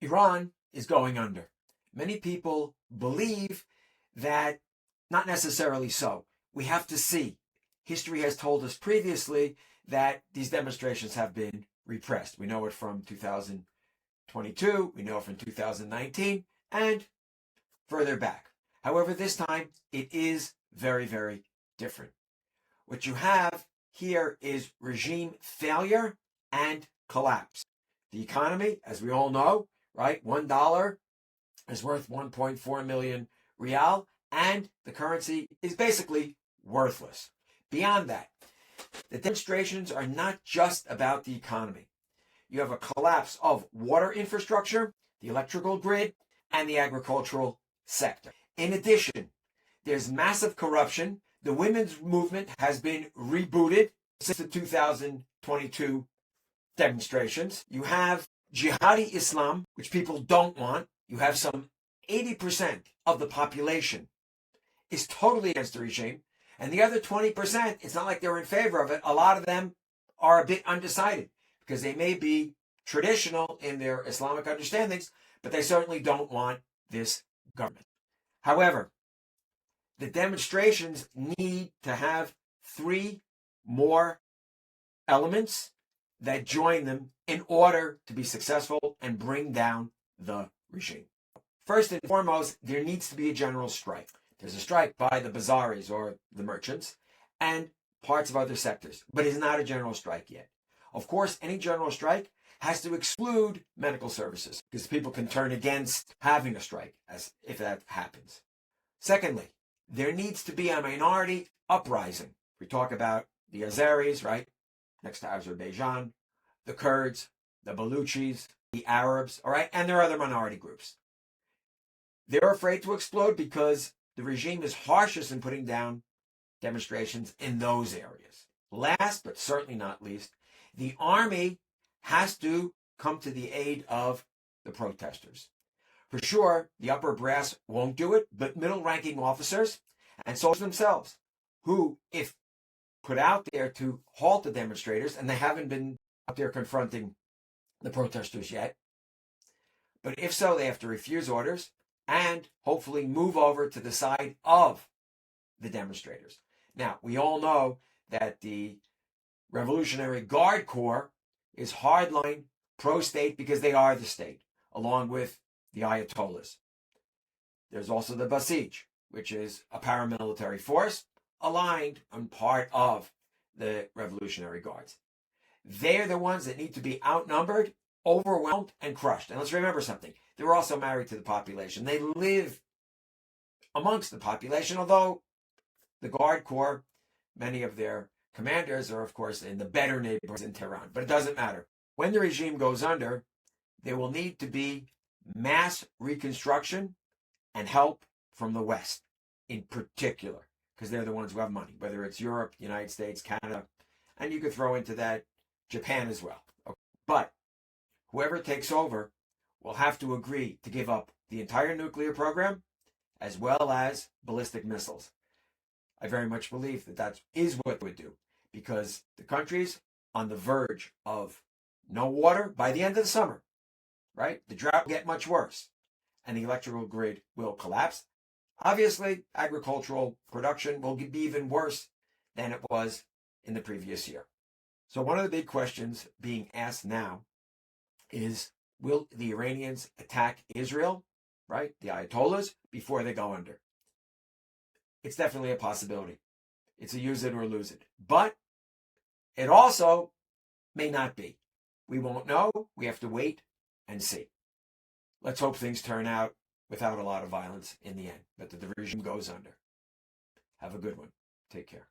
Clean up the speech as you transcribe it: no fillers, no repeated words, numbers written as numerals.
Iran is going under. Many people believe that not necessarily so. We have to see. History has told us previously that these demonstrations have been repressed. We know it from 2022, we know it from 2019, and further back. However, this time it is very, very different. What you have here is regime failure and collapse. The economy, as we all know, right, $1 is worth 1.4 million rial, and the currency is basically worthless. Beyond that, the demonstrations are not just about the economy. You have a collapse of water infrastructure, the electrical grid, and the agricultural sector. In addition, there's massive corruption. The women's movement has been rebooted since the 2022 demonstrations. You have jihadi Islam, which people don't want. You have some 80% of the population is totally against the regime. And the other 20%, it's not like they're in favor of it. A lot of them are a bit undecided because they may be traditional in their Islamic understandings, but they certainly don't want this government. However, the demonstrations need to have 3 more elements that join them in order to be successful and bring down the regime. First and foremost, there needs to be a general strike. There's a strike by the bazaris or the merchants and parts of other sectors, but it's not a general strike yet. Of course, any general strike has to exclude medical services because people can turn against having a strike as if that happens. Secondly, there needs to be a minority uprising. We talk about the Azeris, right, next to Azerbaijan, the Kurds, the Baluchis, the Arabs, all right, and there are other minority groups. They're afraid to explode because the regime is harshest in putting down demonstrations in those areas. Last, but certainly not least, the army has to come to the aid of the protesters. For sure, the upper brass won't do it, but middle-ranking officers and soldiers themselves, who, if put out there to halt the demonstrators, and they haven't been out there confronting the protesters yet, but if so, they have to refuse orders and hopefully move over to the side of the demonstrators. Now, we all know that the Revolutionary Guard Corps is hardline pro-state because they are the state, along with the Ayatollahs. There's also the Basij, which is a paramilitary force aligned and part of the Revolutionary Guards. They're the ones that need to be outnumbered, overwhelmed, and crushed. And let's remember something. They're also married to the population. They live amongst the population, although the Guard Corps, many of their commanders are, of course, in the better neighborhoods in Tehran. But it doesn't matter. When the regime goes under, there will need to be mass reconstruction and help from the West in particular, because they're the ones who have money, whether it's Europe, the United States, Canada, and you could throw into that Japan as well. Okay. But whoever takes over will have to agree to give up the entire nuclear program as well as ballistic missiles. I very much believe that that is what they would do, because the country's on the verge of no water by the end of the summer, right? The drought will get much worse, and the electrical grid will collapse. Obviously, agricultural production will be even worse than it was in the previous year. So one of the big questions being asked now is, will the Iranians attack Israel, right, the Ayatollahs, before they go under? It's definitely a possibility. It's a use it or lose it. But it also may not be. We won't know. We have to wait and see. Let's hope things turn out without a lot of violence in the end, but that the regime goes under. Have a good one. Take care.